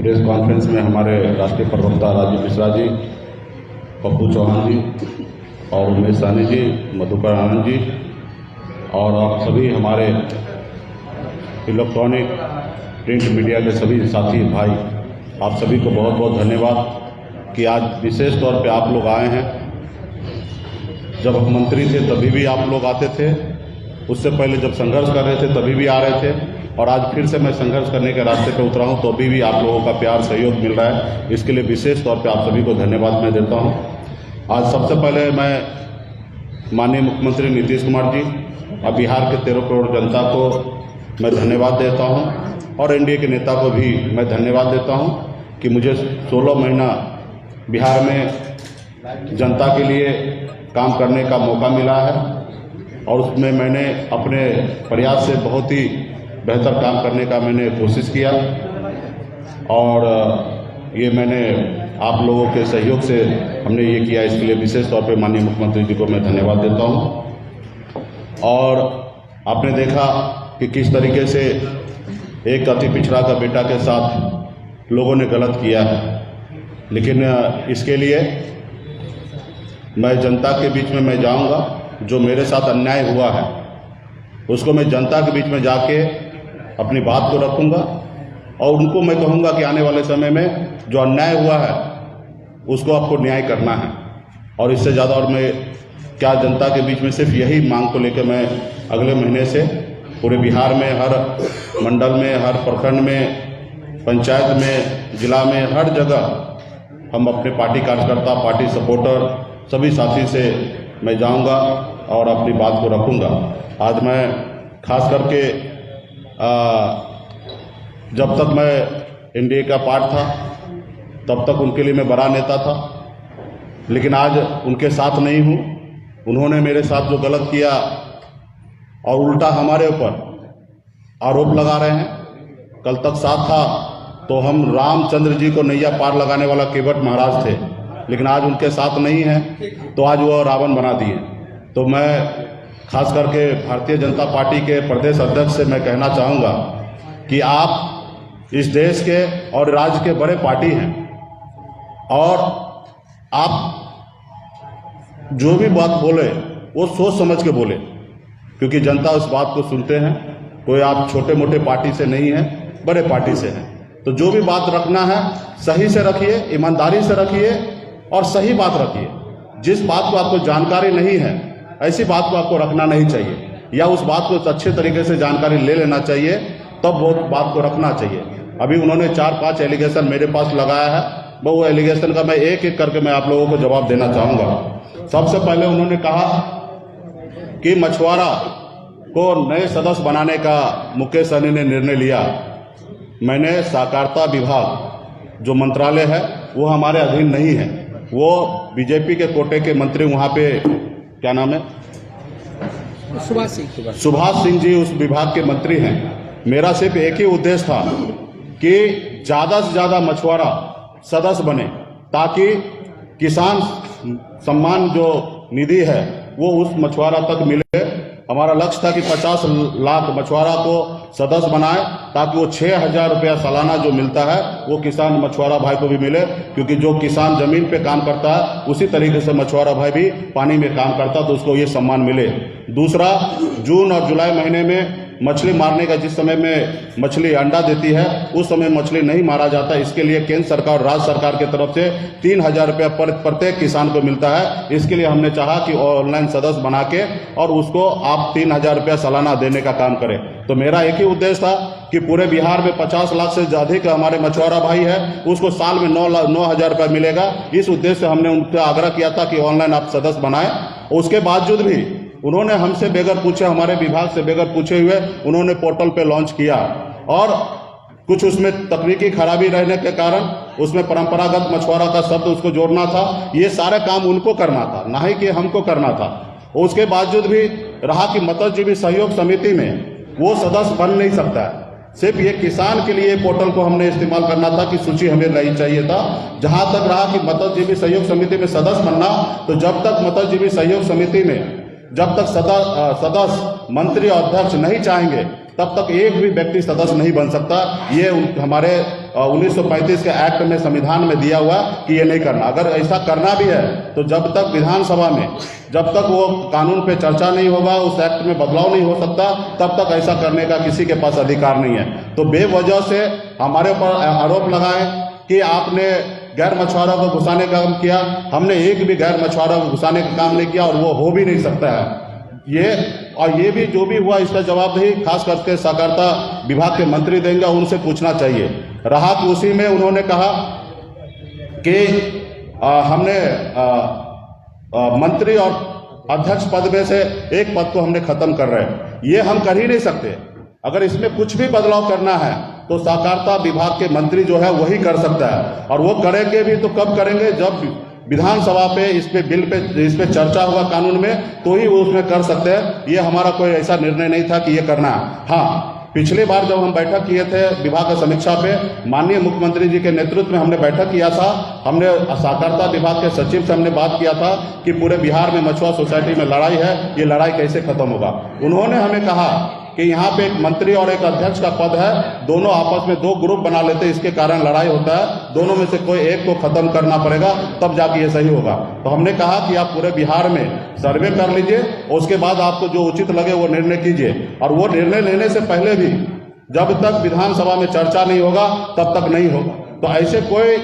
Press conference में हमारे राष्ट्रीय प्रवक्ता राजीव मिश्रा जी, पप्पू चौहान जी और उमेश साहनी जी, मधुकर आनंद जी और आप सभी हमारे इलेक्ट्रॉनिक प्रिंट मीडिया के सभी साथी भाई, आप सभी को बहुत बहुत धन्यवाद कि आज विशेष तौर पे आप लोग आए हैं। जब हम मंत्री थे तभी भी आप लोग आते थे, उससे पहले जब संघर्ष कर रहे थे तभी भी आ रहे थे, और आज फिर से मैं संघर्ष करने के रास्ते पे उतरा हूँ तो अभी भी आप लोगों का प्यार सहयोग मिल रहा है। इसके लिए विशेष तौर पे आप सभी को धन्यवाद मैं देता हूँ। आज सबसे पहले मैं माननीय मुख्यमंत्री नीतीश कुमार जी और बिहार के 13 करोड़ जनता को मैं धन्यवाद देता हूँ और एनडीए के नेता को भी मैं धन्यवाद देता हूँ कि मुझे 16 महीना बिहार में जनता के लिए काम करने का मौका मिला है और उसमें मैंने अपने प्रयास से बहुत ही बेहतर काम करने का मैंने कोशिश किया और ये मैंने आप लोगों के सहयोग से हमने ये किया। इसके लिए विशेष तौर पे माननीय मुख्यमंत्री जी को मैं धन्यवाद देता हूँ। और आपने देखा कि किस तरीके से एक अति पिछड़ा का बेटा के साथ लोगों ने गलत किया है, लेकिन इसके लिए मैं जनता के बीच में मैं जाऊंगा। जो मेरे साथ अन्याय हुआ है उसको मैं जनता के बीच में जाके अपनी बात को रखूंगा और उनको मैं कहूंगा कि आने वाले समय में जो अन्याय हुआ है उसको आपको न्याय करना है। और इससे ज़्यादा और मैं क्या जनता के बीच में सिर्फ यही मांग को लेकर मैं अगले महीने से पूरे बिहार में हर मंडल में, हर प्रखंड में, पंचायत में, जिला में, हर जगह हम अपने पार्टी कार्यकर्ता, पार्टी सपोर्टर सभी साथी से मैं जाऊंगा और अपनी बात को रखूंगा। आज मैं खास करके जब तक मैं एनडीए का पार्ट था तब तक उनके लिए मैं बड़ा नेता था, लेकिन आज उनके साथ नहीं हूँ। उन्होंने मेरे साथ जो गलत किया और उल्टा हमारे ऊपर आरोप लगा रहे हैं। कल तक साथ था तो हम रामचंद्र जी को नैया पार लगाने वाला केवट महाराज थे, लेकिन आज उनके साथ नहीं है तो आज वो रावण बना दिए। तो मैं खास करके भारतीय जनता पार्टी के प्रदेश अध्यक्ष से मैं कहना चाहूँगा कि आप इस देश के और राज्य के बड़े पार्टी हैं और आप जो भी बात बोले वो सोच समझ के बोले, क्योंकि जनता उस बात को सुनते हैं। कोई आप छोटे मोटे पार्टी से नहीं हैं, बड़े पार्टी से हैं। तो जो भी बात रखना है सही से रखिए, ईमानदारी से रखिए और सही बात रखिए। जिस बात को आपको जानकारी नहीं है ऐसी बात को आपको रखना नहीं चाहिए, या उस बात को अच्छे तरीके से जानकारी ले लेना चाहिए, तब वो बात को रखना चाहिए। अभी उन्होंने 4-5 एलिगेशन मेरे पास लगाया है, वो एलिगेशन का मैं एक एक करके मैं आप लोगों को जवाब देना चाहूँगा। सबसे पहले उन्होंने कहा कि मछुआरा को नए सदस्य बनाने का मुकेश सहनी ने निर्णय लिया। मैंने सहकारिता विभाग जो मंत्रालय है वो हमारे अधीन नहीं है, वो बीजेपी के कोटे के मंत्री वहाँ पे क्या नाम है, सुभाष सिंह जी उस विभाग के मंत्री हैं। मेरा सिर्फ एक ही उद्देश्य था कि ज़्यादा से ज़्यादा मछुआरा सदस्य बने ताकि किसान सम्मान जो निधि है वो उस मछुआरा तक मिले। हमारा लक्ष्य था कि 50 लाख मछुआरा को सदस्य बनाए ताकि वो 6,000 रुपया सालाना जो मिलता है वो किसान मछुआरा भाई को भी मिले, क्योंकि जो किसान जमीन पे काम करता है उसी तरीके से मछुआरा भाई भी पानी में काम करता है, तो उसको ये सम्मान मिले। दूसरा, जून और जुलाई महीने में मछली मारने का, जिस समय में मछली अंडा देती है उस समय मछली नहीं मारा जाता। इसके लिए केंद्र सरकार और राज्य सरकार की तरफ से 3,000 रुपया प्रत्येक किसान को मिलता है। इसके लिए हमने चाहा कि ऑनलाइन सदस्य बना के और उसको आप 3,000 रुपया सालाना देने का काम करें। तो मेरा एक ही उद्देश्य था कि पूरे बिहार में 50 लाख से अधिक हमारे मछुआरा भाई है, उसको साल में 9,000 रुपया मिलेगा। इस उद्देश्य से हमने उनसे आग्रह किया था कि ऑनलाइन आप सदस्य बनाएं। उसके बावजूद भी उन्होंने हमसे बेगर पूछे, हमारे विभाग से बेगर पूछे हुए उन्होंने पोर्टल पे लॉन्च किया और कुछ उसमें तकनीकी खराबी रहने के कारण उसमें परंपरागत मछुआरा का शब्द उसको जोड़ना था। ये सारे काम उनको करना था, ना ही कि हमको करना था। उसके बावजूद भी रहा कि मत्स्यजीवी सहयोग समिति में वो सदस्य बन नहीं सकता है। सिर्फ ये किसान के लिए पोर्टल को हमने इस्तेमाल करना था कि सूची हमें नहीं चाहिए था। जहां तक रहा कि मत्स्यजीवी सहयोग समिति में सदस्य बनना, तो जब तक मत्स्यजीवी सहयोग समिति में जब तक सदस्य मंत्री और अध्यक्ष नहीं चाहेंगे तब तक एक भी व्यक्ति सदस्य नहीं बन सकता। ये हमारे 1935 के एक्ट में, संविधान में दिया हुआ कि ये नहीं करना। अगर ऐसा करना भी है तो जब तक विधानसभा में, जब तक वो कानून पे चर्चा नहीं होगा, उस एक्ट में बदलाव नहीं हो सकता, तब तक ऐसा करने का किसी के पास अधिकार नहीं है। तो बेवजह से हमारे ऊपर आरोप लगाए कि आपने गैर मछुआरों को घुसाने का काम किया। हमने एक भी गैर मछुआरों को घुसाने का काम नहीं किया और वो हो भी नहीं सकता है। ये भी जो भी हुआ इसका जवाबदेही खास करके सहकारिता विभाग के मंत्री देंगे, उनसे पूछना चाहिए। राहत उसी में उन्होंने कहा कि हमने मंत्री और अध्यक्ष पद में से एक पद को हमने खत्म कर रहे हैं। ये हम कर ही नहीं सकते। अगर इसमें कुछ भी बदलाव करना है तो सहकारिता विभाग के मंत्री जो है वही कर सकता है, और वो करेंगे भी तो कब करेंगे, जब विधानसभा पे इस पे चर्चा होगा कानून में, तो ही वो उसमें कर सकते हैं। ये हमारा कोई ऐसा निर्णय नहीं था कि ये करना है। हाँ, पिछली बार जब हम बैठक किए थे विभाग की समीक्षा पे, माननीय मुख्यमंत्री जी के नेतृत्व में हमने बैठक किया था। हमने सहकारिता विभाग के सचिव से हमने बात किया था कि पूरे बिहार में मछुआ सोसाइटी में लड़ाई है, ये लड़ाई कैसे खत्म होगा। उन्होंने हमें कहा कि यहाँ पे एक मंत्री और एक अध्यक्ष का पद है, दोनों आपस में 2 ग्रुप बना लेते, इसके कारण लड़ाई होता है, दोनों में से कोई एक को खत्म करना पड़ेगा, तब जाके ये सही होगा। तो हमने कहा कि आप पूरे बिहार में सर्वे कर लीजिए, उसके बाद आपको जो उचित लगे वो निर्णय कीजिए। और वो निर्णय लेने से पहले भी जब तक विधानसभा में चर्चा नहीं होगा तब तक नहीं होगा। तो ऐसे कोई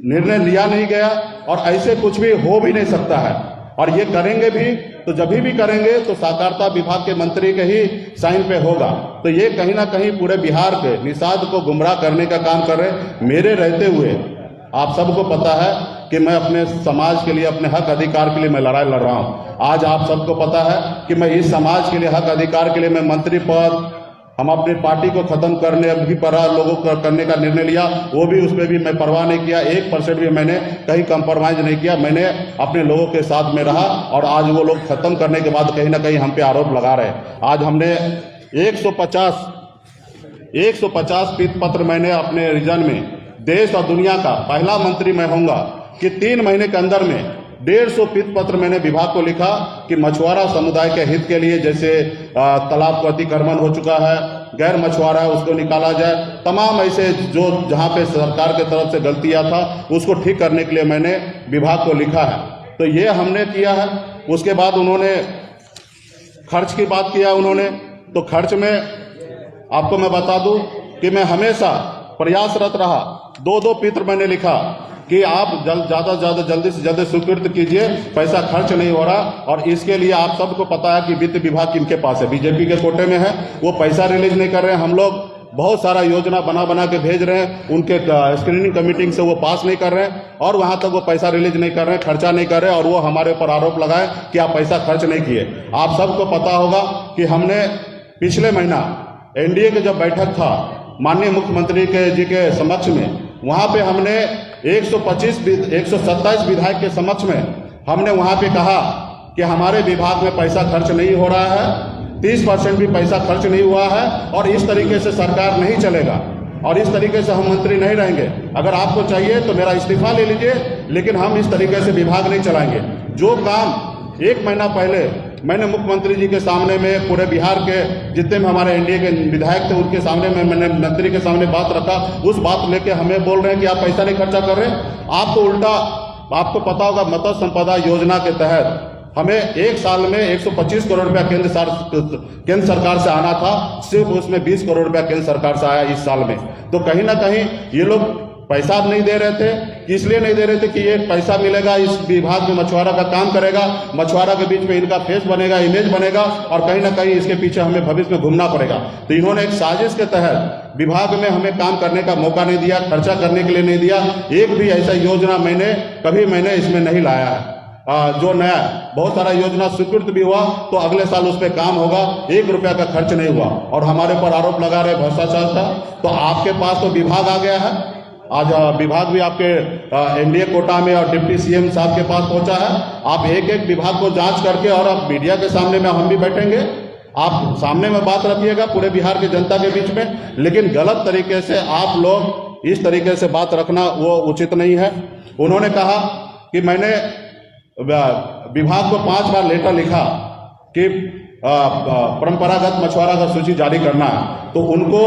निर्णय लिया नहीं गया और ऐसे कुछ भी हो भी नहीं सकता है। और ये करेंगे भी तो जब भी करेंगे तो सहकारिता विभाग के मंत्री के ही साइन पे होगा। तो ये कहीं ना कहीं पूरे बिहार के निषाद को गुमराह करने का काम कर रहे हैं। मेरे रहते हुए आप सबको पता है कि मैं अपने समाज के लिए, अपने हक अधिकार के लिए मैं लड़ाई लड़ रहा हूँ। आज आप सबको पता है कि मैं इस समाज के लिए, हक अधिकार के लिए मैं मंत्री पद, हम अपनी पार्टी को खत्म करने भी पड़ा, लोगों को करने का निर्णय लिया, वो भी उस पर भी मैं परवाह नहीं किया। 1% भी मैंने कहीं कंप्रोमाइज नहीं किया। मैंने अपने लोगों के साथ में रहा और आज वो लोग खत्म करने के बाद कहीं ना कहीं हम पे आरोप लगा रहे हैं। आज हमने 150 पीत पत्र मैंने अपने रीजन में, देश और दुनिया का पहला मंत्री मैं होऊंगा कि 3 महीने के अंदर में 150 पीत पत्र मैंने विभाग को लिखा कि मछुआरा समुदाय के हित के लिए, जैसे तालाब को अतिक्रमण हो चुका है, गैर मछुआरा है उसको निकाला जाए, तमाम ऐसे जो जहां पे सरकार के तरफ से गलतियां था उसको ठीक करने के लिए मैंने विभाग को लिखा है। तो ये हमने किया है। उसके बाद उन्होंने खर्च की बात किया उन्होंने, तो खर्च में आपको मैं बता दूं कि मैं हमेशा प्रयासरत रहा। 2 पत्र मैंने लिखा कि आप ज़्यादा से ज़्यादा जल्दी से जल्दी स्वीकृत कीजिए, पैसा खर्च नहीं हो रहा। और इसके लिए आप सबको पता है कि वित्त विभाग किनके पास है, बीजेपी के कोटे में है, वो पैसा रिलीज नहीं कर रहे हैं। हम लोग बहुत सारा योजना बना के भेज रहे हैं, उनके स्क्रीनिंग कमेटी से वो पास नहीं कर रहे हैं और वहाँ तक वो पैसा रिलीज नहीं कर रहे हैं, खर्चा नहीं कर रहे हैं, और वो हमारे ऊपर आरोप लगाए कि आप पैसा खर्च नहीं किए। आप सबको पता होगा कि हमने पिछले महीना एनडीए के जब बैठक था माननीय मुख्यमंत्री जी के समक्ष में, वहाँ पे हमने 127 विधायक के समक्ष में हमने वहाँ पे कहा कि हमारे विभाग में पैसा खर्च नहीं हो रहा है, 30% भी पैसा खर्च नहीं हुआ है, और इस तरीके से सरकार नहीं चलेगा और इस तरीके से हम मंत्री नहीं रहेंगे। अगर आपको चाहिए तो मेरा इस्तीफा ले लीजिए, लेकिन हम इस तरीके से विभाग नहीं चलाएंगे। जो काम 1 महीना पहले मैंने मुख्यमंत्री जी के सामने में, पूरे बिहार के जितने भी हमारे एनडीए के विधायक थे उनके सामने में मैंने मंत्री के सामने बात रखा, उस बात लेके हमें बोल रहे हैं कि आप पैसा नहीं खर्चा कर रहे। आप तो उल्टा, आपको पता होगा मत्स्य संपदा योजना के तहत हमें 1 साल में 125 करोड़ रुपया केंद्र सरकार से आना था, सिर्फ उसमें 20 करोड़ रुपया केंद्र सरकार से आया इस साल में। तो कहीं ना कहीं ये लोग पैसा नहीं दे रहे थे, इसलिए नहीं दे रहे थे कि ये पैसा मिलेगा, इस विभाग में मछुआरा का काम करेगा, मछुआरा के बीच में इनका फेस बनेगा, इमेज बनेगा, और कहीं ना कहीं इसके पीछे हमें भविष्य में घूमना पड़ेगा। तो इन्होंने एक साजिश के तहत विभाग में हमें काम करने का मौका नहीं दिया, खर्चा करने के लिए नहीं दिया। एक भी ऐसा योजना मैंने इसमें नहीं लाया है। जो नया बहुत सारा योजना स्वीकृत भी हुआ तो अगले साल उस पर काम होगा, 1 रुपया का खर्च नहीं हुआ, और हमारे पर आरोप लगा रहे भ्रष्टाचार था। तो आपके पास तो विभाग आ गया है, आज विभाग भी आपके एनडीए कोटा में और डिप्टी सीएम साहब के पास पहुंचा है। आप एक एक विभाग को जांच करके, और अब मीडिया के सामने में हम भी बैठेंगे, आप सामने में बात रखिएगा पूरे बिहार की जनता के बीच में, लेकिन गलत तरीके से आप लोग इस तरीके से बात रखना वो उचित नहीं है। उन्होंने कहा कि मैंने विभाग को 5 बार लेटर लिखा कि परंपरागत मछुआरा का सूची जारी करना है, तो उनको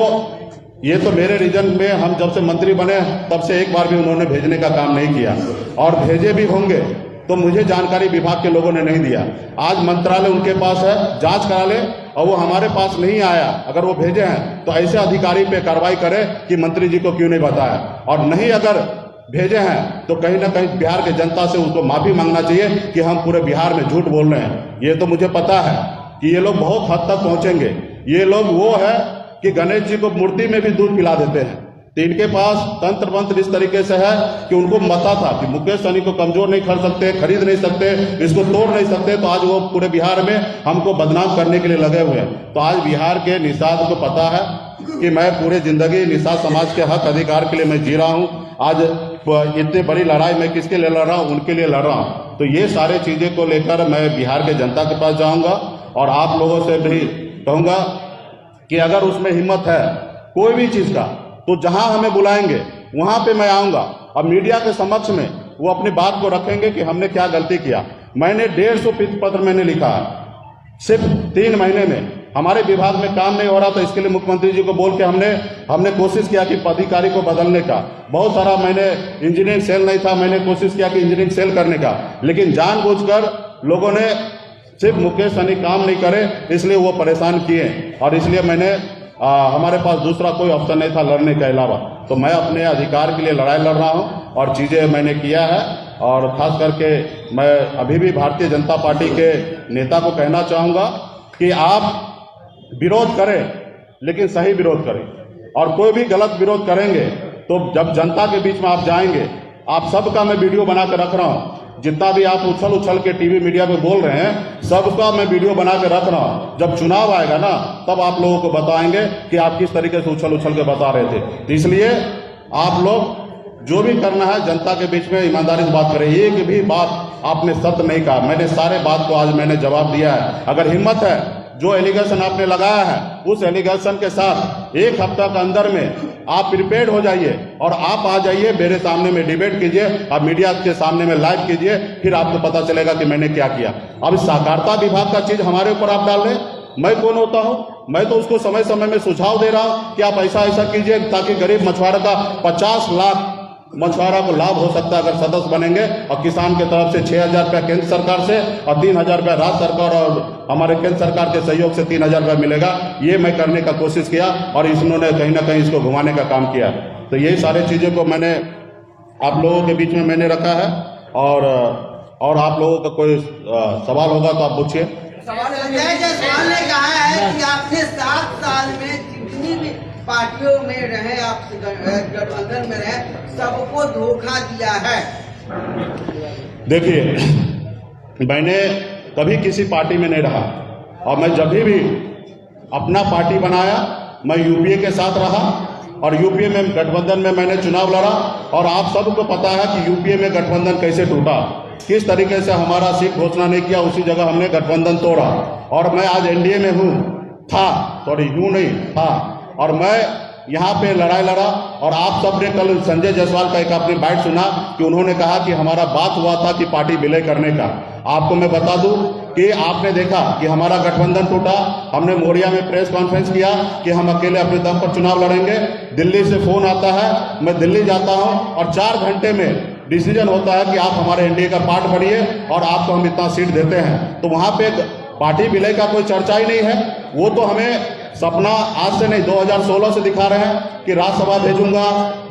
ये तो मेरे रीजन में हम जब से मंत्री बने तब से एक बार भी उन्होंने भेजने का काम नहीं किया, और भेजे भी होंगे तो मुझे जानकारी विभाग के लोगों ने नहीं दिया। आज मंत्रालय उनके पास है, जांच करा ले, और वो हमारे पास नहीं आया। अगर वो भेजे हैं तो ऐसे अधिकारी पे कार्रवाई करे कि मंत्री जी को क्यों नहीं बताया, और नहीं अगर भेजे हैं तो कहीं ना कहीं बिहार के जनता से उसको माफी मांगना चाहिए कि हम पूरे बिहार में झूठ बोल रहे हैं। ये तो मुझे पता है कि ये लोग बहुत हद तक पहुंचेंगे। ये लोग वो है कि गणेश जी को मूर्ति में भी दूध पिला देते हैं, तो इनके पास तंत्र मंत्र इस तरीके से है कि उनको पता था कि मुकेश सहनी को कमजोर नहीं कर सकते, खरीद नहीं सकते, इसको तोड़ नहीं सकते, तो आज वो पूरे बिहार में हमको बदनाम करने के लिए लगे हुए हैं। तो आज बिहार के निषाद को पता है कि मैं पूरे जिंदगी निषाद समाज के हक अधिकार के लिए मैं जी रहा हूँ। आज इतनी बड़ी लड़ाई मैं किसके लिए लड़ रहा हूँ? उनके लिए लड़ रहा हूँ। तो ये सारे चीजें को लेकर मैं बिहार के जनता के पास जाऊंगा, और आप लोगों से भी कहूंगा कि अगर उसमें हिम्मत है कोई भी चीज का, तो जहां हमें बुलाएंगे वहां पे मैं आऊंगा। अब मीडिया के समक्ष में वो अपनी बात को रखेंगे कि हमने क्या गलती किया। मैंने 150 पत्र मैंने लिखा है, सिर्फ 3 महीने में हमारे विभाग में काम नहीं हो रहा, तो इसके लिए मुख्यमंत्री जी को बोल के हमने कोशिश किया कि पदाधिकारी को बदलने का। बहुत सारा मैंने इंजीनियरिंग सेल नहीं था, मैंने कोशिश किया कि इंजीनियरिंग सेल करने का, लेकिन जानबूझकर लोगों ने सिर्फ मुकेश सहनी काम नहीं करे इसलिए वो परेशान किए, और इसलिए मैंने हमारे पास दूसरा कोई ऑप्शन नहीं था लड़ने के अलावा। तो मैं अपने अधिकार के लिए लड़ाई लड़ रहा हूं, और चीज़ें मैंने किया है। और खास करके मैं अभी भी भारतीय जनता पार्टी के नेता को कहना चाहूँगा कि आप विरोध करें, लेकिन सही विरोध करें, और कोई भी गलत विरोध करेंगे तो जब जनता के बीच में आप जाएंगे, आप सबका मैं वीडियो बना कर रख रहा हूँ, जितना भी आप उछल के टीवी मीडिया पे बोल रहे हैं सबका मैं वीडियो बना के रख रहा हूं। जब चुनाव आएगा ना तब आप लोगों को बताएंगे कि आप किस तरीके से उछल के बता रहे थे। तो इसलिए आप लोग जो भी करना है जनता के बीच में ईमानदारी से बात करें। एक भी बात आपने सत्य नहीं कहा, मैंने सारे बात को आज मैंने जवाब दिया है। अगर हिम्मत है, जो एलिगेशन आपने लगाया है उस एलिगेशन के साथ 1 हफ्ता के अंदर में आप प्रिपेयर्ड हो जाइए, और आप आ जाइए मेरे सामने में डिबेट कीजिए, आप मीडिया के सामने में लाइव कीजिए, फिर आपको पता चलेगा कि मैंने क्या किया। अब सहकारिता विभाग का चीज हमारे ऊपर आप डाल रहे हैं, मैं कौन होता हूं? मैं तो उसको समय समय में सुझाव दे रहा हूं कि आप ऐसा कीजिए ताकि गरीब मछुआरा का 50 लाख मछुआरा को लाभ हो सकता है अगर सदस्य बनेंगे, और किसान के तरफ से 6,000 रुपया केंद्र सरकार से और 3,000 रुपया राज्य सरकार और हमारे केंद्र सरकार के सहयोग से 3,000 रुपया मिलेगा। ये मैं करने का कोशिश किया, और इन्होंने कहीं ना कहीं इसको घुमाने का काम किया। तो यही सारी चीजें को मैंने आप लोगों के बीच में मैंने रखा है, और आप लोगों का कोई सवाल होगा तो आप पूछिए। सवाल ने कहा है कि आपने 7 साल में जितनी भी पार्टियों में रहे, आप गठबंधन में रहे, सबको धोखा दिया है। देखिए, मैंने कभी किसी पार्टी में नहीं रहा, और मैं जब भी अपना पार्टी बनाया मैं यूपीए के साथ रहा, और यूपीए में गठबंधन में मैंने चुनाव लड़ा, और आप सबको पता है कि यूपीए में गठबंधन कैसे टूटा, किस तरीके से हमारा सीट घोषणा नहीं किया, उसी जगह हमने गठबंधन तोड़ा, और मैं आज एनडीए में यूं नहीं था, और मैं यहाँ पे लड़ाई लड़ा। और आप सब ने कल संजय जायसवाल का एक आपने बाइट सुना कि उन्होंने कहा कि हमारा बात हुआ था कि पार्टी विलय करने का। आपको मैं बता दूं कि आपने देखा कि हमारा गठबंधन टूटा, हमने मोरिया में प्रेस कॉन्फ्रेंस किया कि हम अकेले अपने दम पर चुनाव लड़ेंगे। दिल्ली से फोन आता है, मैं दिल्ली जाता हूँ, और 4 घंटे में डिसीजन होता है कि आप हमारे एनडीए का पार्ट बनिए और आपको हम इतना सीट देते हैं। तो वहां पे पार्टी विलय का कोई चर्चा ही नहीं है। वो तो हमें सपना आज से नहीं 2016 से दिखा रहे हैं कि राज्यसभा भेजूंगा।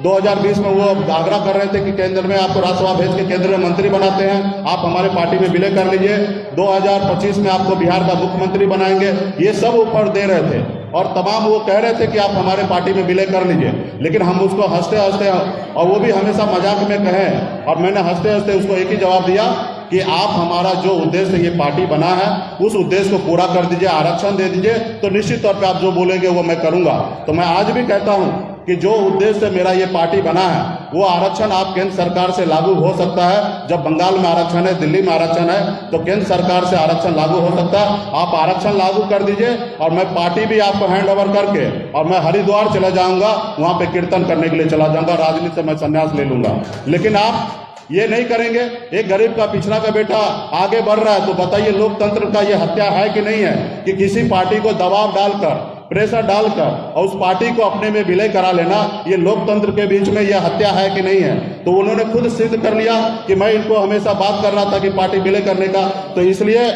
2020 में वो आग्रह कर रहे थे कि केंद्र में आपको राज्यसभा भेज के केंद्र में मंत्री बनाते हैं, आप हमारे पार्टी में विलय कर लीजिए, 2025 में आपको बिहार का मुख्यमंत्री बनाएंगे। ये सब ऊपर दे रहे थे, और तमाम वो कह रहे थे कि आप हमारे पार्टी में विलय कर लीजिए। लेकिन हम उसको हंसते हंसते, और वो भी हमेशा मजाक में कहें, और मैंने हंसते हंसते उसको एक ही जवाब दिया कि आप हमारा जो उद्देश्य ये पार्टी बना है उस उद्देश्य को पूरा कर दीजिए, आरक्षण दे दीजिए, तो निश्चित तौर पे आप जो बोलेंगे वो मैं करूंगा। तो मैं आज भी कहता हूं कि जो उद्देश्य से मेरा ये पार्टी बना है वो आरक्षण आप केंद्र सरकार से लागू हो सकता है। जब बंगाल में आरक्षण है, दिल्ली में आरक्षण है, तो केंद्र सरकार से आरक्षण लागू हो सकता है। आप आरक्षण लागू कर दीजिए, और मैं पार्टी भी आपको हैंड ओवर करके, और मैं हरिद्वार चला जाऊंगा, वहां पे कीर्तन करने के लिए चला जाऊंगा, राजनीति से मैं संन्यास ले लूंगा। लेकिन आप ये नहीं करेंगे। एक गरीब का पिछड़ा का बेटा आगे बढ़ रहा है तो बताइए लोकतंत्र का ये हत्या है कि नहीं है कि किसी पार्टी को दबाव डालकर, प्रेशर डालकर और उस पार्टी को अपने में विलय करा लेना, ये लोकतंत्र के बीच में ये हत्या है कि नहीं है। तो उन्होंने खुद सिद्ध कर लिया कि मैं इनको हमेशा बात कर रहा था कि पार्टी विलय करने का। तो इसलिए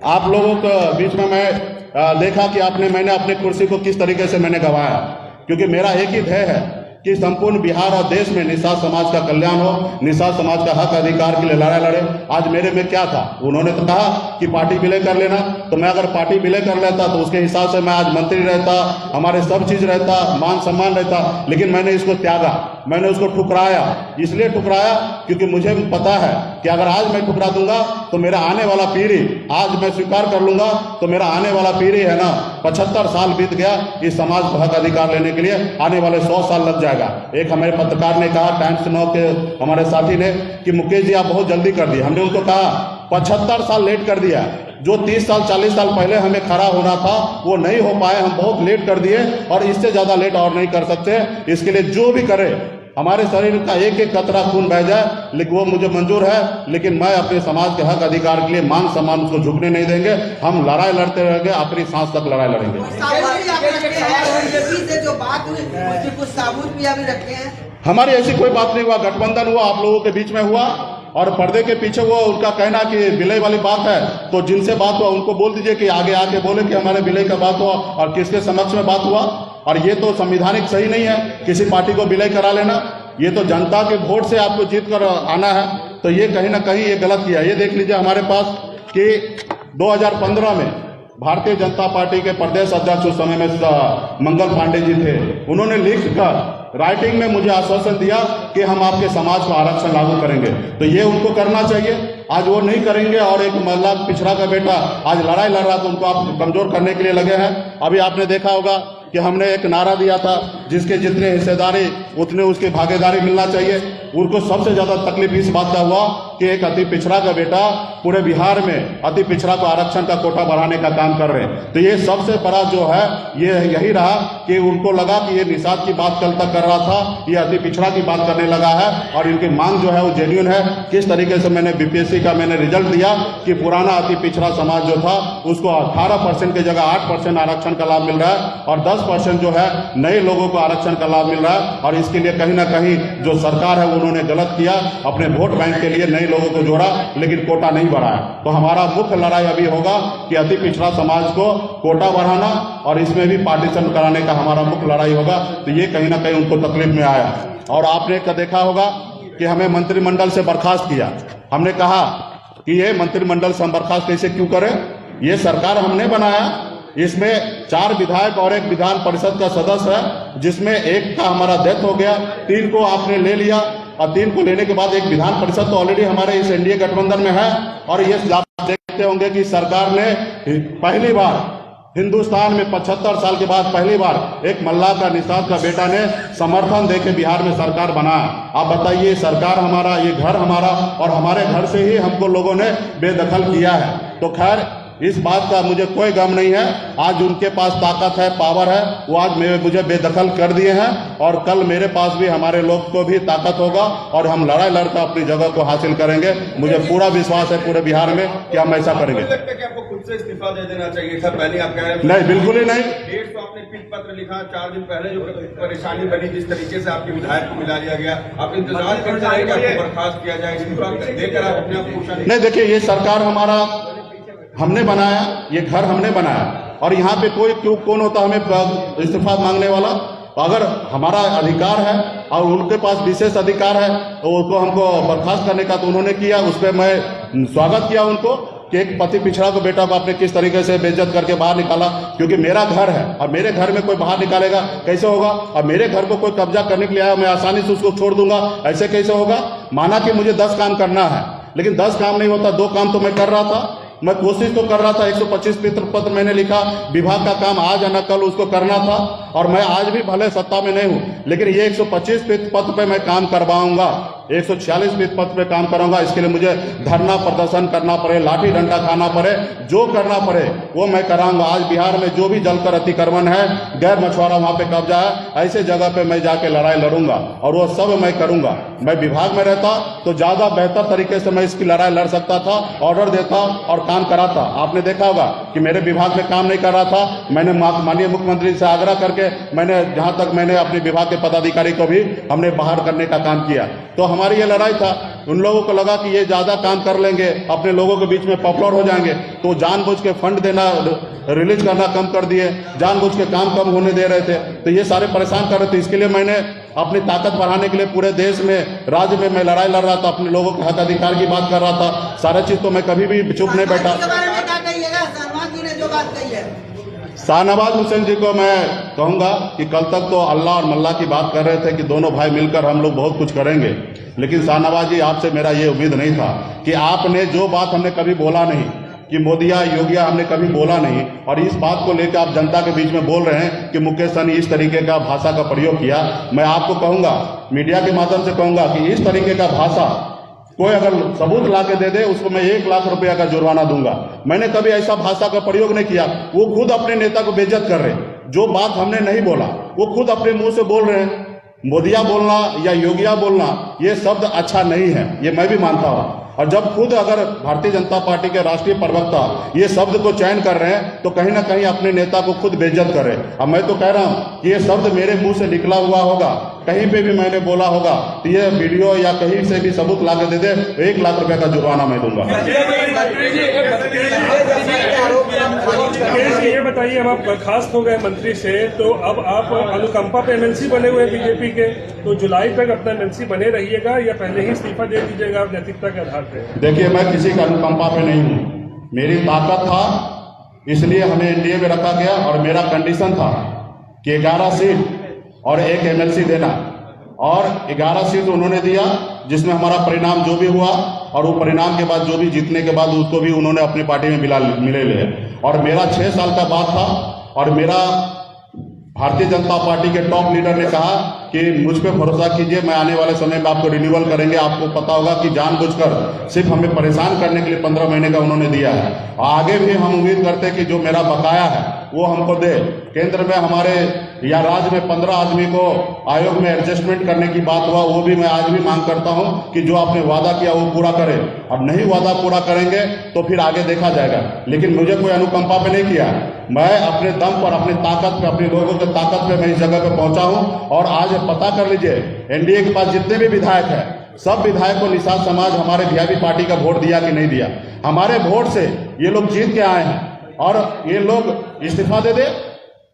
आप लोगों के बीच में मैं देखा कि मैंने अपने कुर्सी को किस तरीके से मैंने गंवाया, क्योंकि मेरा एक ही ध्येय है कि संपूर्ण बिहार और देश में निषाद समाज का कल्याण हो, निषाद समाज का हक अधिकार के लिए लड़ाई लड़े। आज मेरे में क्या था, उन्होंने तो कहा कि पार्टी विलय कर लेना, तो मैं अगर पार्टी विलय कर लेता तो उसके हिसाब से मैं आज मंत्री रहता, हमारे सब चीज रहता, मान सम्मान रहता, लेकिन मैंने इसको त्यागा, मैंने उसको ठुकराया। इसलिए ठुकराया क्योंकि मुझे पता है कि अगर आज मैं ठुकरा दूंगा तो मेरा आने वाला पीढ़ी, आज मैं स्वीकार कर लूंगा तो मेरा आने वाला पीढ़ी है ना, 75 साल बीत गया इस समाज को हक अधिकार लेने के लिए, आने वाले 100 साल लग जाएगा। एक हमारे पत्रकार ने कहा, टाइम्स नाउ के हमारे साथी ने, कि मुकेश जी आप बहुत जल्दी कर दिए। हमने उनको कहा 75 साल लेट कर दिया, जो 30 साल 40 साल पहले हमें खड़ा होना था वो नहीं हो पाए, हम बहुत लेट कर दिए और इससे ज्यादा लेट और नहीं कर सकते। इसके लिए जो भी करे, हमारे शरीर का एक एक कतरा खून बह जाए, लेकिन वो मुझे मंजूर है, लेकिन मैं अपने समाज के हक अधिकार के लिए मान सम्मान उसको झुकने नहीं देंगे। हम लड़ाई लड़ते रहेंगे, आखिरी सांस तक लड़ाई लड़ेंगे। से जो बात हुई उसके कुछ साबुत भी अभी रखे हैं। हमारी ऐसी कोई बात नहीं हुआ, गठबंधन हुआ आप लोगों के बीच में हुआ और पर्दे के पीछे वो उनका कहना कि विलय वाली बात है, तो जिनसे बात हुआ उनको बोल दीजिए कि आगे आके बोले कि हमारे विलय का बात हुआ और किसके समक्ष में बात हुआ। और ये तो संवैधानिक सही नहीं है किसी पार्टी को विलय करा लेना, ये तो जनता के वोट से आपको जीत कर आना है, तो ये कहीं ना कहीं ये गलत किया। ये देख लीजिए हमारे पास कि 2015 में भारतीय जनता पार्टी के प्रदेश अध्यक्ष उस समय में मंगल पांडे जी थे, उन्होंने लिखकर राइटिंग में मुझे आश्वासन दिया कि हम आपके समाज को आरक्षण लागू करेंगे। तो ये उनको करना चाहिए, आज वो नहीं करेंगे और एक महिला पिछड़ा का बेटा आज लड़ाई लड़ रहा तो उनको आप कमजोर करने के लिए लगे हैं। अभी आपने देखा होगा कि हमने एक नारा दिया था, जिसके जितने हिस्सेदारी उतने उसकी भागीदारी मिलना चाहिए। उनको सबसे ज्यादा तकलीफ इस बात का हुआ कि एक अति पिछड़ा का बेटा पूरे बिहार में अति पिछड़ा को आरक्षण का कोटा बढ़ाने का काम कर रहे हैं। तो ये सबसे बड़ा जो है ये यही रहा कि उनको लगा कि ये निषाद की बात कल तक कर रहा था, ये अति पिछड़ा की बात करने लगा है और इनकी मांग जो है वो जेन्युइन है। किस तरीके से मैंने बीपीएससी का मैंने रिजल्ट दिया कि पुराना अति पिछड़ा समाज जो था उसको 18% की जगह 8% आरक्षण का लाभ मिल रहा है और 10% जो है नए लोगों को आरक्षण का लाभ मिल रहा है। और इसके लिए कहीं ना कहीं जो सरकार है उन्होंने गलत किया, अपने वोट बैंक के लिए नए लोगों को जोड़ा लेकिन कोटा नहीं बढ़ाया। तो हमारा मुख्य लड़ाई अभी होगा कि अति पिछड़ा समाज को कोटा बढ़ाना और इसमें भी पार्टीशन कराने का हमारा मुख्य लड़ाई होगा। तो ये कहीं ना कहीं उनको तकलीफ में आया। और आपने देखा होगा कि हमें मंत्रिमंडल से बर्खास्त किया। हमने कहा कि ये मंत्रिमंडल से हम बर्खास्त कैसे क्यों करें, ये सरकार हमने बनाया, इसमें 4 विधायक और 1 विधान परिषद का सदस्य है, जिसमें एक का हमारा डेथ हो गया, 3 को आपने ले लिया और 3 को लेने के बाद एक विधान परिषद तो ऑलरेडी हमारे इस एनडीए गठबंधन में है। और ये आप देखते होंगे कि सरकार ने पहली बार हिंदुस्तान में 75 साल के बाद पहली बार एक मल्लाह का निषाद का बेटा ने समर्थन देके बिहार में सरकार बनाया। आप बताइए, सरकार हमारा, ये घर हमारा और हमारे घर से ही हमको लोगों ने बेदखल किया है। तो खैर इस बात का मुझे कोई गम नहीं है, आज उनके पास ताकत है, पावर है, वो आज मुझे बेदखल कर दिए हैं और कल मेरे पास भी हमारे लोग को भी ताकत होगा और हम लड़ाई लड़कर अपनी जगह को हासिल करेंगे। मुझे पूरा विश्वास है पूरे बिहार में कि हम ऐसा करेंगे। लगता है कि आपको खुद से इस्तीफा दे देना चाहिए था, पहले आप कह रहे हैं नहीं, बिल्कुल ही नहीं। 150 आपने पीट पत्र लिखा, 4 दिन पहले जो परेशानी बनी, जिस तरीके से आपके विधायक को मिला लिया गया, आप इंतजार करते रहे कि आपको बर्खास्त किया जाए, इस्तीफा देकर आप अपने आप पूछा नहीं। देखिए, ये सरकार हमारा हमने बनाया, ये घर हमने बनाया और यहाँ पे कोई कौन होता हमें इस्तीफा मांगने वाला। अगर हमारा अधिकार है और उनके पास विशेष अधिकार है तो उसको हमको बर्खास्त करने का तो उन्होंने किया, उस पर मैं स्वागत किया उनको कि एक पति पिछड़ा को बेटा को आपने किस तरीके से बेइज्जत करके बाहर निकाला। क्योंकि मेरा घर है और मेरे घर में कोई बाहर निकालेगा कैसे होगा, और मेरे घर को कोई कब्जा करने के लिए आया मैं आसानी से उसको छोड़ दूंगा, ऐसे कैसे होगा। माना कि मुझे 10 काम करना है लेकिन 10 काम नहीं होता, 2 काम तो मैं कर रहा था, मैं कोशिश तो कर रहा था। 125 पत्र मैंने लिखा, विभाग का काम आज या न कल उसको करना था और मैं आज भी भले सत्ता में नहीं हूँ, लेकिन ये 125 पद पे मैं काम करवाऊंगा, 146 पद पे काम कराऊंगा। इसके लिए मुझे धरना प्रदर्शन करना पड़े, लाठी डंडा खाना पड़े, जो करना पड़े वो मैं कराऊंगा। आज बिहार में जो भी जलकर अतिक्रमण है, गैर मछुआरा वहां पे कब्जा है, ऐसे जगह पे मैं जाके लड़ाई लड़ूंगा और वो सब मैं करूंगा। मैं विभाग में रहता तो ज्यादा बेहतर तरीके से मैं इसकी लड़ाई लड़ सकता था, ऑर्डर देता और काम कराता। आपने देखा होगा कि मेरे विभाग में काम नहीं कर रहा था, मैंने माननीय मुख्यमंत्री से आग्रह करके मैंने जहां तक मैंने अपने विभाग के पदाधिकारी को भी हमने बाहर करने का काम किया। तो हमारी ये लड़ाई था। उन लोगों को लगा कि ये ज्यादा काम कर लेंगे, अपने लोगों के बीच में पॉपुलर हो जाएंगे, तो जानबूझ के फंड देना, रिलीज करना कम कर दिए, जानबूझ के काम कम होने दे रहे थे। तो ये सारे परेशान कर रहे थे। इसके लिए मैंने अपनी ताकत बढ़ाने के लिए पूरे देश में, राज्य में मैं लड़ाई लड़ रहा था, अपने लोगों के हक अधिकार की बात कर रहा था। सारा चीज तो मैं कभी भी चुप नहीं बैठा। शाहनवाज हुसैन जी को मैं कहूंगा कि कल तक तो अल्लाह और मल्लाह की बात कर रहे थे कि दोनों भाई मिलकर हम लोग बहुत कुछ करेंगे, लेकिन शाहनवाज जी आपसे मेरा ये उम्मीद नहीं था कि आपने जो बात हमने कभी बोला नहीं कि मोदिया योगिया हमने कभी बोला नहीं, और इस बात को लेकर आप जनता के बीच में बोल रहे हैं कि मुकेश सहनी इस तरीके का भाषा का प्रयोग किया। मैं आपको कहूंगा, मीडिया के माध्यम से कहूंगा कि इस तरीके का भाषा कोई अगर सबूत ला के दे दे, उसको मैं 1 लाख रुपया का जुर्माना दूंगा। मैंने कभी ऐसा भाषा का प्रयोग नहीं किया। वो खुद अपने नेता को बेइज्जत कर रहे हैं। जो बात हमने नहीं बोला वो खुद अपने मुंह से बोल रहे हैं। मोदिया बोलना या योगिया बोलना ये शब्द अच्छा नहीं है, ये मैं भी मानता हूं। और जब खुद अगर भारतीय जनता पार्टी के राष्ट्रीय प्रवक्ता ये शब्द को चयन कर रहे हैं तो कहीं ना कहीं अपने नेता को खुद बेइज्जत करे। अब मैं तो कह रहा हूं कि ये शब्द मेरे मुंह से निकला हुआ होगा, कहीं पे भी मैंने बोला होगा, तो ये वीडियो या कहीं से भी सबूत ला के दे दे तो 1 लाख रुपए का जुर्माना मैं दूंगा। ये बताइए, अब आप बर्खास्त हो गए मंत्री से, तो अब आप अनुकंपा पे एमएलसी बने हुए बीजेपी के, तो जुलाई तक अपना एमएलसी बने रहिएगा या पहले ही इस्तीफा दे दीजिएगा आप नैतिकता के आधार पे? देखिए, मैं किसी का अनुकंपा पे नहीं हूँ। मेरी ताकत था, इसलिए हमें एनडीए में रखा गया और मेरा कंडीशन था कि 11 सीट और 1 एमएलसी देना, और 11 सीट उन्होंने दिया, जिसमें हमारा परिणाम जो भी हुआ, और वो परिणाम के बाद जो भी जीतने के बाद उसको भी उन्होंने अपनी पार्टी में मिले ले। और मेरा 6 साल का बात था, और मेरा भारतीय जनता पार्टी के टॉप लीडर ने कहा कि मुझ पे भरोसा कीजिए, मैं आने वाले समय में आपको रिन्यूअल करेंगे। आपको पता होगा कि जानबूझकर सिर्फ हमें परेशान करने के लिए 15 महीने का उन्होंने दिया है। आगे भी हम उम्मीद करते हैं कि जो मेरा बकाया है वो हमको दे। केंद्र में हमारे या राज्य में 15 आदमी को आयोग में एडजस्टमेंट करने की बात हुआ, वो भी मैं आज भी मांग करता हूं कि जो आपने वादा किया वो पूरा करें। अब नहीं वादा पूरा करेंगे तो फिर आगे देखा जाएगा, लेकिन मुझे कोई अनुकंपा पे नहीं किया। मैं अपने दम पर, अपनी ताकत पे, अपने लोगों की ताकत पे मैं इस जगह पे पहुंचा हूं। और आज पता कर लीजिए, एनडीए के पास जितने भी विधायक है, सब विधायक को निषाद समाज हमारे वीआईपी पार्टी का वोट दिया कि नहीं दिया। हमारे वोट से ये लोग जीत के आए हैं, और ये लोग इस्तीफा दे दे।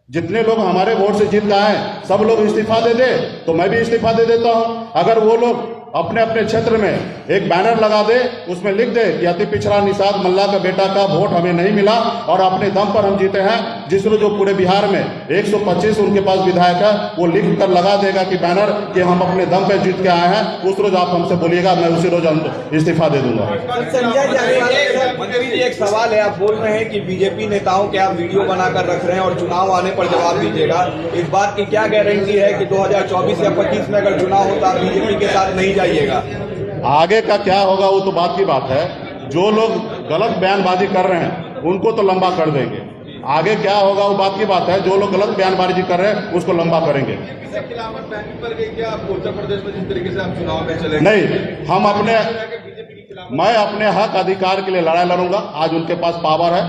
जितने लोग हमारे वोट से जीत के आए सब लोग इस्तीफा दे दे तो मैं भी इस्तीफा दे देता हूं। अगर वो लोग अपने अपने क्षेत्र में एक बैनर लगा दे, उसमें लिख दे कि अति पिछड़ा निषाद मल्ला का बेटा का वोट हमें नहीं मिला और अपने दम पर हम जीते हैं, जिसमें जो पूरे बिहार में 125 उनके पास विधायक है, वो लिख कर लगा देगा कि बैनर कि हम अपने दम पर जीत के आए हैं, उस रोज आप हमसे बोलिएगा, मैं उसी रोज इस्तीफा दे दूंगा। मंत्री जी, एक सवाल है, आप बोल रहे हैं कि बीजेपी नेताओं के आप वीडियो बनाकर रख रहे हैं और चुनाव आने पर जवाब दीजिएगा। इस बात की क्या गारंटी है कि 2024 या 25 में अगर चुनाव होता बीजेपी के साथ नहीं जाइएगा? आगे का क्या होगा वो तो बात की बात है। जो लोग गलत बयानबाजी कर रहे हैं उनको तो लंबा कर देंगे, आगे क्या होगा वो बात की बात है। जो लोग गलत बयानबाजी कर रहे हैं उसको लंबा करेंगे। उत्तर प्रदेश में जिस तरीके से आप चुनाव में चले नहीं, हम अपने, मैं अपने हक अधिकार के लिए लड़ाई लड़ूंगा। आज उनके पास पावर है,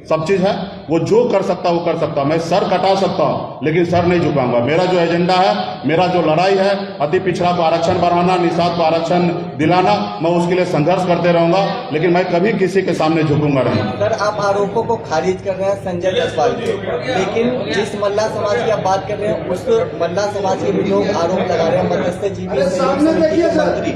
सब चीज है, वो जो कर सकता वो कर सकता। मैं सर कटा सकता हूं लेकिन सर नहीं झुकाऊंगा। मेरा जो एजेंडा है, मेरा जो लड़ाई है, अति पिछड़ा को आरक्षण बढ़ाना, निषाद को आरक्षण दिलाना, मैं उसके लिए संघर्ष करते रहूंगा, लेकिन मैं कभी किसी के सामने झुकूंगा नहीं। सर, आप आरोपों को खारिज कर रहे हैं संजय जायसवाल के, लेकिन जिस मल्ला समाज की आप बात कर रहे हैं उस मल्ला समाज के भी लोग आरोप लगा रहे हैं, मध्यस्थ जीवी समिति के मंत्री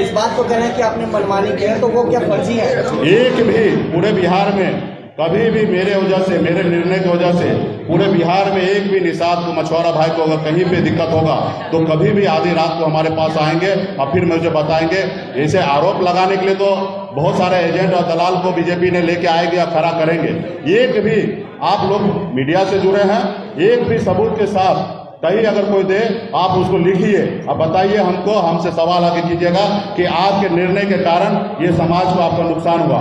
इस बात को कह रहे हैं कि आपने मनमानी की है, तो वो क्या फर्जी है? एक भी पूरे बिहार में कभी भी मेरे वजह से, मेरे निर्णय की वजह से पूरे बिहार में एक भी निषाद को, मछुआरा भाई को अगर कहीं पे दिक्कत होगा तो कभी भी आधी रात को हमारे पास आएंगे और फिर मुझे बताएंगे। ऐसे आरोप लगाने के लिए तो बहुत सारे एजेंट और दलाल को बीजेपी ने लेके आएगी या खड़ा करेंगे। एक भी आप लोग मीडिया से जुड़े हैं, एक भी सबूत के साथ कहीं अगर कोई दे आप उसको लिखिए, अब बताइए हमको, हमसे सवाल आगे कीजिएगा कि आपके निर्णय के कारण ये समाज को आपका नुकसान हुआ।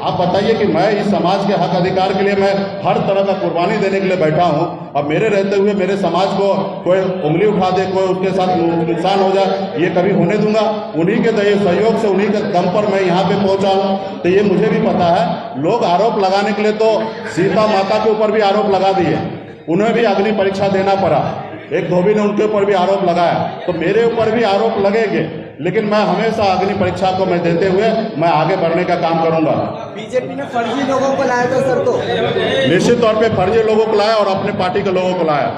आप बताइए कि मैं इस समाज के हक अधिकार के लिए मैं हर तरह का कुर्बानी देने के लिए बैठा हूँ, और मेरे रहते हुए मेरे समाज को कोई उंगली उठा दे, कोई उसके साथ नुकसान हो जाए, ये कभी होने दूंगा? उन्हीं के सहयोग से, उन्हीं के दम पर मैं यहाँ पे पहुँचा हूँ। तो ये मुझे भी पता है। लोग आरोप लगाने के लिए तो सीता माता के ऊपर भी आरोप लगा दिए, उन्हें भी अग्नि परीक्षा देना पड़ा, एक धोबी ने उनके ऊपर भी आरोप लगाया, तो मेरे ऊपर भी आरोप लगेंगे, लेकिन मैं हमेशा अग्नि परीक्षा को मैं देते हुए मैं आगे बढ़ने का काम करूंगा। बीजेपी ने फर्जी लोगों को लाया था सर, तो निश्चित तौर पे फर्जी लोगों को लाया और अपने पार्टी के लोगों को लाया।